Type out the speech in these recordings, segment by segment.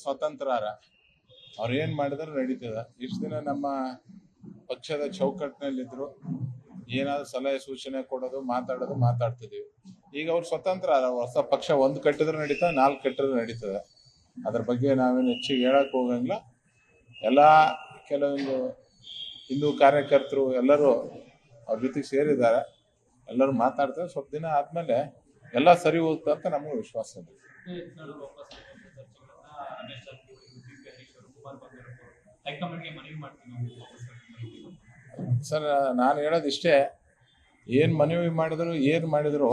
ಸ್ವತಂತ್ರರ, ಅವ್ರು ಏನು ಮಾಡಿದ್ರು ನಡೀತದೆ. ಇಷ್ಟು ದಿನ ನಮ್ಮ ಪಕ್ಷದ ಚೌಕಟ್ಟಿನಲ್ಲಿದ್ದರು, ಏನಾದ್ರು ಸಲಹೆ ಸೂಚನೆ ಕೊಡೋದು ಮಾತಾಡ್ತಿದ್ವಿ. ಈಗ ಅವ್ರು ಸ್ವತಂತ್ರ ಹೊಸ ಪಕ್ಷ ಒಂದು ಕಟ್ಟಿದ್ರೆ ನಡೀತದೆ, 4 ಕಟ್ಟಿದ್ರೆ ನಡೀತದೆ. ಅದ್ರ ಬಗ್ಗೆ ನಾವೇನು ಹೆಚ್ಚಿಗೆ ಹೇಳಕ್ ಹೋಗಂಗಿಲ್ಲ. ಎಲ್ಲ ಕೆಲವೊಂದು ಹಿಂದೂ ಕಾರ್ಯಕರ್ತರು ಎಲ್ಲರೂ ಅವ್ರ ಜೊತೆಗೆ ಸೇರಿದ್ದಾರೆ, ಎಲ್ಲರೂ ಮಾತಾಡ್ತಾರೆ. ಸ್ವಲ್ಪ ದಿನ ಆದ್ಮೇಲೆ ಎಲ್ಲ ಸರಿ ಹೋಗುತ್ತೆ ಅಂತ ನಮಗೆ ವಿಶ್ವಾಸ ಇದೆ. ಸರ್, ನಾನು ಹೇಳೋದಿಷ್ಟೇ, ಏನು ಮನವಿ ಮಾಡಿದ್ರು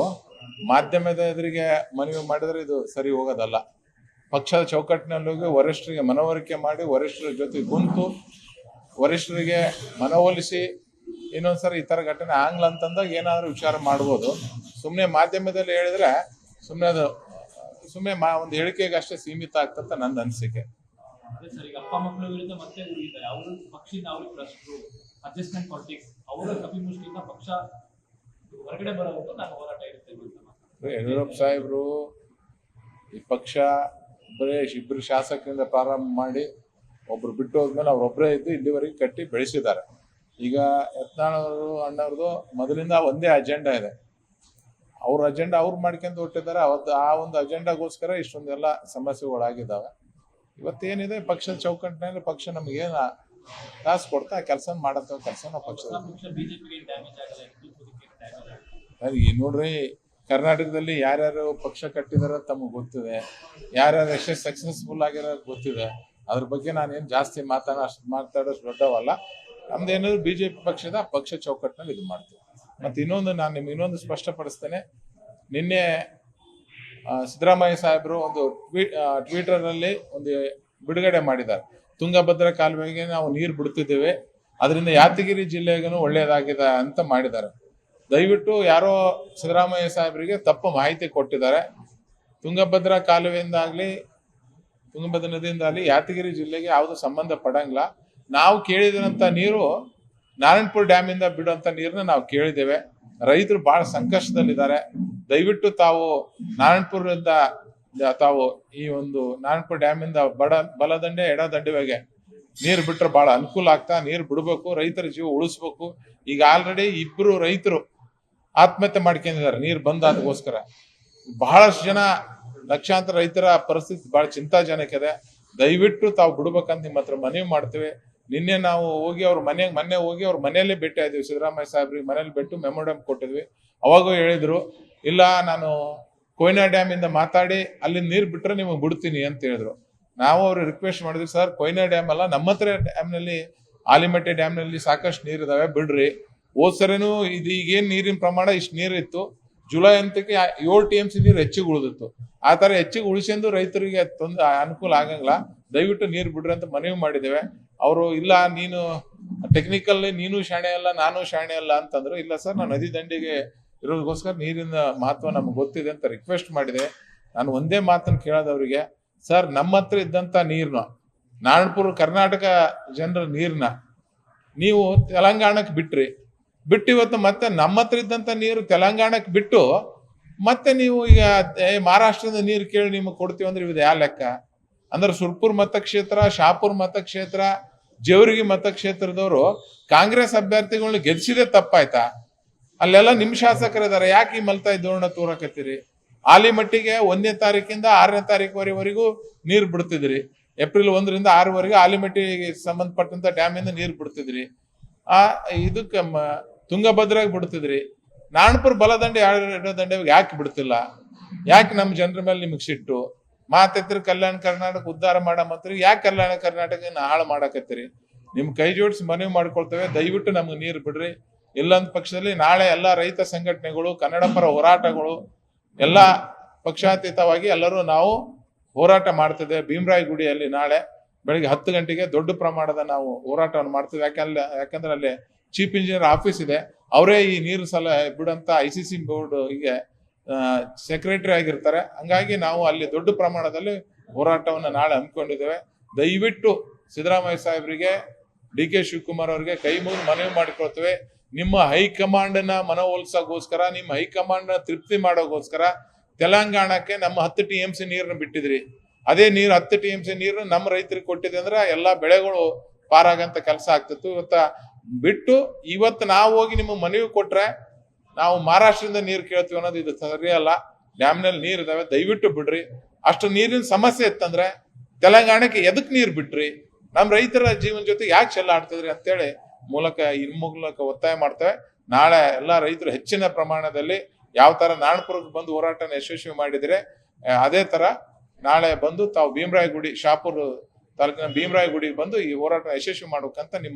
ಮಾಧ್ಯಮದ ಎದುರಿಗೆ ಮನವಿ ಮಾಡಿದ್ರೆ ಇದು ಸರಿ ಹೋಗೋದಲ್ಲ. ಪಕ್ಷದ ಚೌಕಟ್ಟಿನಲ್ಲಿ ಹೋಗಿ ವರಿಷ್ಠರಿಗೆ ಮನವರಿಕೆ ಮಾಡಿ, ವರಿಷ್ಠರ ಜೊತೆ ಕುಂತು ವರಿಷ್ಠರಿಗೆ ಮನವೊಲಿಸಿ ಇನ್ನೊಂದ್ಸರಿ ಈ ಥರ ಘಟನೆ ಆಗ್ಲ ಅಂತಂದಾಗ ಏನಾದರೂ ವಿಚಾರ ಮಾಡ್ಬೋದು. ಸುಮ್ಮನೆ ಮಾಧ್ಯಮದಲ್ಲಿ ಹೇಳಿದ್ರೆ ಸುಮ್ಮನೆ ಒಂದು ಹೇಳಿಕೆಗೆ ಅಷ್ಟೇ ಸೀಮಿತ ಆಗ್ತಂತ ನನ್ನ ಅನಿಸಿಕೆ. ಅಪ್ಪ ಮಕ್ಕಳ ವಿರುದ್ಧ ಮತ್ತೆ ಅವರು ಪಕ್ಷದಿಂದ ಅವ್ರಿಗೆ ಪ್ರಶ್ನೆ ಅಡ್ಜಸ್ಟ್ಮೆಂಟ್ ಪಾಲಿಟಿಕ್ಸ್ ಅವರ ಕಪಿಮುಷ್ಟಿಯಿಂದ ಪಕ್ಷ ಹೊರಗಡೆ ಬರೋದು ನಾನು ಹೋರಾಟ ಇರುತ್ತೆ. ಯಡಿಯೂರಪ್ಪ ಸಾಹೇಬರು ಈ ಪಕ್ಷ ಬರೀ ಇಬ್ಬರು ಶಾಸಕರಿಂದ ಪ್ರಾರಂಭ ಮಾಡಿ ಒಬ್ರು ಬಿಟ್ಟು ಹೋದ್ಮೇಲೆ ಅವ್ರೊಬ್ಬರೇ ಇದ್ದು ಇಲ್ಲಿವರೆಗೆ ಕಟ್ಟಿ ಬೆಳೆಸಿದ್ದಾರೆ. ಈಗ ಯತ್ನಾಳವರು ಅಣ್ಣವ್ರದ್ದು ಮೊದಲಿಂದ ಒಂದೇ ಅಜೆಂಡಾ ಇದೆ. ಅವ್ರ ಅಜೆಂಡಾ ಅವ್ರು ಮಾಡ್ಕೊಂಡು ಹೊಟ್ಟಿದ್ದಾರೆ. ಆ ಒಂದು ಅಜೆಂಡಾಗೋಸ್ಕರ ಇಷ್ಟೊಂದೆಲ್ಲ ಸಮಸ್ಯೆಗಳಾಗಿದ್ದಾವೆ. ಇವತ್ತೇನಿದೆ ಪಕ್ಷದ ಚೌಕಟ್ಟಿನಲ್ಲಿ ಪಕ್ಷ ನಮಗೇನು ಕಾಸು ಕೊಡ್ತಾ ಆ ಕೆಲಸ ಮಾಡತ್ತ ಕೆಲಸ ನಾವು ಪಕ್ಷದ ನೋಡ್ರಿ, ಕರ್ನಾಟಕದಲ್ಲಿ ಯಾರ್ಯಾರು ಪಕ್ಷ ಕಟ್ಟಿದಾರ ತಮಗೆ ಗೊತ್ತಿದೆ, ಯಾರ್ಯಾರು ಎಷ್ಟೇ ಸಕ್ಸಸ್ಫುಲ್ ಆಗಿರೋದು ಗೊತ್ತಿದೆ. ಅದ್ರ ಬಗ್ಗೆ ನಾನೇನು ಜಾಸ್ತಿ ಮಾತಾಡೋಷ್ಟು ದೊಡ್ಡವಲ್ಲ. ನಮ್ದೇನಾದ್ರು ಬಿಜೆಪಿ ಪಕ್ಷದ ಪಕ್ಷ ಚೌಕಟ್ಟಿನಲ್ಲಿ ಇದು ಮಾಡ್ತೀವಿ. ಮತ್ತು ನಾನು ನಿಮ್ಗೆ ಇನ್ನೊಂದು ಸ್ಪಷ್ಟಪಡಿಸ್ತೇನೆ. ನಿನ್ನೆ ಸಿದ್ದರಾಮಯ್ಯ ಸಾಹೇಬರು ಒಂದು ಟ್ವಿಟರ್ನಲ್ಲಿ ಒಂದು ಬಿಡುಗಡೆ ಮಾಡಿದ್ದಾರೆ. ತುಂಗಭದ್ರಾ ಕಾಲುವೆಗೆ ನಾವು ನೀರು ಬಿಡ್ತಿದ್ದೇವೆ, ಅದರಿಂದ ಯಾದಗಿರಿ ಜಿಲ್ಲೆಗೂ ಒಳ್ಳೆಯದಾಗಿದೆ ಅಂತ ಮಾಡಿದ್ದಾರೆ. ದಯವಿಟ್ಟು ಯಾರೋ ಸಿದ್ದರಾಮಯ್ಯ ಸಾಹೇಬರಿಗೆ ತಪ್ಪು ಮಾಹಿತಿ ಕೊಟ್ಟಿದ್ದಾರೆ. ತುಂಗಭದ್ರಾ ಕಾಲುವೆಯಿಂದಾಗಲಿ ತುಂಗಭದ್ರಾ ನದಿಯಿಂದಾಗಲಿ ಯಾದಗಿರಿ ಜಿಲ್ಲೆಗೆ ಯಾವುದು ಸಂಬಂಧ ಪಡಂಗಿಲ್ಲ. ನಾವು ಕೇಳಿದಂಥ ನೀರು ನಾರಾಯಣಪುರ ಡ್ಯಾಮಿಂದ ಬಿಡುವಂಥ ನೀರನ್ನ ನಾವು ಕೇಳಿದ್ದೇವೆ. ರೈತರು ಬಹಳ ಸಂಕಷ್ಟದಲ್ಲಿದ್ದಾರೆ. ದಯವಿಟ್ಟು ತಾವು ನಾರಾಯಣಪುರದಿಂದ ಈ ಒಂದು ನಾರಾಯಣಪುರ ಡ್ಯಾಮಿಂದ ಬಲದಂಡೆ ಎಡದಂಡೆಗೆ ನೀರು ಬಿಟ್ಟರೆ ಬಹಳ ಅನುಕೂಲ ಆಗ್ತಾ. ನೀರು ಬಿಡಬೇಕು, ರೈತರ ಜೀವ ಉಳಿಸ್ಬೇಕು. ಈಗ ಆಲ್ರೆಡಿ 2 ರೈತರು ಆತ್ಮಹತ್ಯೆ ಮಾಡ್ಕೊಂಡಿದ್ದಾರೆ ನೀರು ಬಂದಾದಗೋಸ್ಕರ. ಬಹಳಷ್ಟು ಜನ ಲಕ್ಷಾಂತರ ರೈತರ ಪರಿಸ್ಥಿತಿ ಬಹಳ ಚಿಂತಾಜನಕ. ದಯವಿಟ್ಟು ತಾವು ಬಿಡ್ಬೇಕಂತ ನಿಮ್ಮ ಹತ್ರ ಮನವಿ ಮಾಡ್ತೇವೆ. ನಿನ್ನೆ ನಾವು ಹೋಗಿ ಮೊನ್ನೆ ಹೋಗಿ ಅವ್ರ ಮನೆಯಲ್ಲೇ ಭೇಟಿ ಆದ್ವಿ. ಸಿದ್ದರಾಮಯ್ಯ ಸಾಹೇಬ್ರಿಗೆ ಮನೇಲಿ ಬಿಟ್ಟು ಮೆಮೊರಂ ಕೊಟ್ಟಿದ್ವಿ. ಅವಾಗೂ ಹೇಳಿದ್ರು, ಇಲ್ಲ ನಾನು ಕೊಯ್ನಾ ಡ್ಯಾಮ್ ಇಂದ ಮಾತಾಡಿ ಅಲ್ಲಿ ನೀರು ಬಿಟ್ರೆ ನಿಮಗೆ ಬಿಡ್ತೀನಿ ಅಂತ ಹೇಳಿದ್ರು. ನಾವು ಅವ್ರಿಗೆ ರಿಕ್ವೆಸ್ಟ್ ಮಾಡಿದ್ವಿ, ಸರ್ ಕೊಯ್ನಾ ಡ್ಯಾಮ್ ಅಲ್ಲ, ನಮ್ಮ ಹತ್ರ ಡ್ಯಾಮ್ನಲ್ಲಿ ಆಲಿಮಟ್ಟೆ ಡ್ಯಾಮ್ನಲ್ಲಿ ಸಾಕಷ್ಟು ನೀರು ಇದಾವೆ, ಬಿಡ್ರಿ. ಹೋದ್ಸರಿನೂ ಇದು ಈಗೇನು ನೀರಿನ ಪ್ರಮಾಣ ಇಷ್ಟು ನೀರು ಇತ್ತು, ಜುಲೈ ಅಂತಕ್ಕೆ 7 TMC ನೀರು ಹೆಚ್ಚಿಗೆ ಉಳಿದಿತ್ತು. ಆ ಥರ ಹೆಚ್ಚಿಗೆ ಉಳಿಸಂದು ರೈತರಿಗೆ ಅನುಕೂಲ ಆಗಂಗಿಲ್ಲ. ದಯವಿಟ್ಟು ನೀರು ಬಿಡ್ರಿ ಅಂತ ಮನವಿ ಮಾಡಿದ್ದೇವೆ. ಅವರು ಇಲ್ಲ, ನೀನು ಟೆಕ್ನಿಕಲ್ಲಿ ನೀನು ಶಾಣೆ ಅಲ್ಲ, ನಾನು ಶಾಣೆ ಅಲ್ಲ ಅಂತಂದ್ರು. ಇಲ್ಲ ಸರ್, ನಾನು ನದಿ ದಂಡೆಗೆ ಇರೋದಕ್ಕೋಸ್ಕರ ನೀರಿನ ಮಹತ್ವ ನಮ್ಗೆ ಗೊತ್ತಿದೆ ಅಂತ ರಿಕ್ವೆಸ್ಟ್ ಮಾಡಿದೆ. ನಾನು ಒಂದೇ ಮಾತನ್ನು ಕೇಳೋದವ್ರಿಗೆ, ಸರ್ ನಮ್ಮ ಹತ್ರ ಇದ್ದಂಥ ನೀರನ್ನ, ನಾರಾಯಣಪುರ ಕರ್ನಾಟಕ ಜನರ ನೀರನ್ನ ನೀವು ತೆಲಂಗಾಣಕ್ಕೆ ಬಿಟ್ಟು ಇವತ್ತು ಮತ್ತೆ ನಮ್ಮ ಹತ್ರ ಇದ್ದಂಥ ನೀರು ತೆಲಂಗಾಣಕ್ಕೆ ಬಿಟ್ಟು ಮತ್ತೆ ನೀವು ಈಗ ಮಹಾರಾಷ್ಟ್ರದ ನೀರು ಕೇಳಿ ನಿಮಗೆ ಕೊಡ್ತೀವಿ ಅಂದ್ರೆ ಇದು ಯಾವ ಲೆಕ್ಕ? ಅಂದ್ರೆ ಸುರ್ಪುರ್ ಮತಕ್ಷೇತ್ರ, ಶಾಪುರ್ ಮತಕ್ಷೇತ್ರ, ಜೇವರ್ಗಿ ಮತಕ್ಷೇತ್ರದವರು ಕಾಂಗ್ರೆಸ್ ಅಭ್ಯರ್ಥಿಗಳನ್ನ ಗೆಲ್ಸಿದೆ ತಪ್ಪಾಯ್ತಾ? ಅಲ್ಲೆಲ್ಲ ನಿಮ್ಮ ಶಾಸಕರಿದ್ದಾರೆ, ಯಾಕೆ ಈ ಮಲ್ತಾಯಿ ಧೋರಣ ತೋರಕತ್ತೀರಿ? ಆಲಿಮಟ್ಟಿಗೆ 1ನೇ ತಾರೀಕಿಂದ 6ನೇ ತಾರೀಕುವರೆಗೂ ನೀರು ಬಿಡ್ತಿದ್ರಿ. ಏಪ್ರಿಲ್ 1ರಿಂದ 6ವರೆಗೆ ಆಲಿಮಟ್ಟಿಗೆ ಸಂಬಂಧಪಟ್ಟಂತ ಡ್ಯಾಮಿಂದ ನೀರು ಬಿಡ್ತಿದ್ರಿ. ಇದಕ್ಕೆ ತುಂಗಭದ್ರಾಗ ಬಿಡ್ತಿದ್ರಿ. ನಾರಾಯಣಪುರ ಬಲದಂಡೆ ಎಡದಂಡೆ ಯಾಕೆ ಬಿಡ್ತಿಲ್ಲ? ಯಾಕೆ ನಮ್ಮ ಜನರ ಮೇಲೆ ನಿಮಗೆ ಸಿಟ್ಟು? ಮಾತೆತ್ತಿರ ಕಲ್ಯಾಣ ಕರ್ನಾಟಕ ಉದ್ಧಾರ ಮಾಡೋ ಮಂತ್ರಿ ಯಾಕೆ ಕಲ್ಯಾಣ ಕರ್ನಾಟಕನ ಹಾಳು ಮಾಡಕತ್ತೀರಿ? ನಿಮ್ ಕೈ ಜೋಡಿಸಿ ಮನವಿ ಮಾಡ್ಕೊಳ್ತೇವೆ, ದಯವಿಟ್ಟು ನಮ್ಗೆ ನೀರು ಬಿಡ್ರಿ. ಇಲ್ಲೊಂದು ಪಕ್ಷದಲ್ಲಿ ನಾಳೆ ಎಲ್ಲ ರೈತ ಸಂಘಟನೆಗಳು, ಕನ್ನಡ ಪರ ಹೋರಾಟಗಳು ಎಲ್ಲ ಪಕ್ಷಾತೀತವಾಗಿ ಎಲ್ಲರೂ ನಾವು ಹೋರಾಟ ಮಾಡ್ತಿದ್ದೇವೆ. ಭೀಮರಾಯ ಗುಡಿಯಲ್ಲಿ ನಾಳೆ ಬೆಳಿಗ್ಗೆ 10 ಗಂಟೆಗೆ ದೊಡ್ಡ ಪ್ರಮಾಣದ ನಾವು ಹೋರಾಟವನ್ನು ಮಾಡ್ತೀವಿ. ಯಾಕಂದ್ರೆ ಅಲ್ಲಿ ಚೀಫ್ ಇಂಜಿನಿಯರ್ ಆಫೀಸ್ ಇದೆ, ಅವರೇ ಈ ನೀರು ಬಿಡಂತ ICC ಬೋರ್ಡ್ ಹೀಗೆ ಸೆಕ್ರೆಟರಿ ಆಗಿರ್ತಾರೆ. ಹಂಗಾಗಿ ನಾವು ಅಲ್ಲಿ ದೊಡ್ಡ ಪ್ರಮಾಣದಲ್ಲಿ ಹೋರಾಟವನ್ನು ನಾಳೆ ಹಮ್ಮಿಕೊಂಡಿದ್ದೇವೆ. ದಯವಿಟ್ಟು ಸಿದ್ದರಾಮಯ್ಯ ಸಾಹೇಬರಿಗೆ, DK ಶಿವಕುಮಾರ್ ಅವರಿಗೆ ಕೈ ಮುಗಿದು ಮನವಿ ಮಾಡಿಕೊಳ್ತೇವೆ. ನಿಮ್ಮ ಹೈಕಮಾಂಡ್ನ ಮನವೊಲಿಸೋಗೋಸ್ಕರ, ನಿಮ್ಮ ಹೈಕಮಾಂಡ್ನ ತೃಪ್ತಿ ಮಾಡೋಗೋಸ್ಕರ ತೆಲಂಗಾಣಕ್ಕೆ ನಮ್ಮ 10 TMC ನೀರನ್ನು ಬಿಟ್ಟಿದ್ರಿ. ಅದೇ ನೀರು 10 TMC ನೀರು ನಮ್ಮ ರೈತರಿಗೆ ಕೊಟ್ಟಿದೆ ಅಂದ್ರೆ ಎಲ್ಲಾ ಬೆಳೆಗಳು ಪಾರಾಗಂತ ಕೆಲಸ ಆಗ್ತಿತ್ತು. ಬಿಟ್ಟು ಇವತ್ತು ನಾವು ಹೋಗಿ ನಿಮಗೆ ಮನವಿ ಕೊಟ್ರೆ ನಾವು ಮಹಾರಾಷ್ಟ್ರದಿಂದ ನೀರು ಕೇಳ್ತೀವಿ ಅನ್ನೋದು ಇದು ಸರಿಯಲ್ಲ. ಡ್ಯಾಮ್ನಲ್ಲಿ ನೀರ್ ಇದಾವೆ, ದಯವಿಟ್ಟು ಬಿಡ್ರಿ. ಅಷ್ಟು ನೀರಿನ ಸಮಸ್ಯೆ ಇತ್ತಂದ್ರೆ ತೆಲಂಗಾಣಕ್ಕೆ ಎದಕ್ ನೀರ್ ಬಿಟ್ರಿ? ನಮ್ಮ ರೈತರ ಜೀವನ ಜೊತೆ ಯಾಕೆ ಚೆಲ್ಲಾಡ್ತಿದ್ರಿ ಅಂತೇಳಿ ಮೂಲಕ ಒತ್ತಾಯ ಮಾಡ್ತೇವೆ. ನಾಳೆ ಎಲ್ಲಾ ರೈತರು ಹೆಚ್ಚಿನ ಪ್ರಮಾಣದಲ್ಲಿ ಯಾವ ತರ ನಾರಾಯಣಪುರಕ್ಕೆ ಬಂದು ಹೋರಾಟನ ಯಶಸ್ವಿ ಮಾಡಿದ್ರೆ ಅದೇ ತರ ನಾಳೆ ಬಂದು ತಾವು ಭೀಮರಾಯಗುಡಿ, ಶಾಪುರ್ ತಾಲೂಕಿನ ಭೀಮರಾಯಗುಡಿಗೆ ಬಂದು ಈ ಹೋರಾಟ ಯಶಸ್ವಿ ಮಾಡ್ಬೇಕಂತ ನಿಮ್ಮ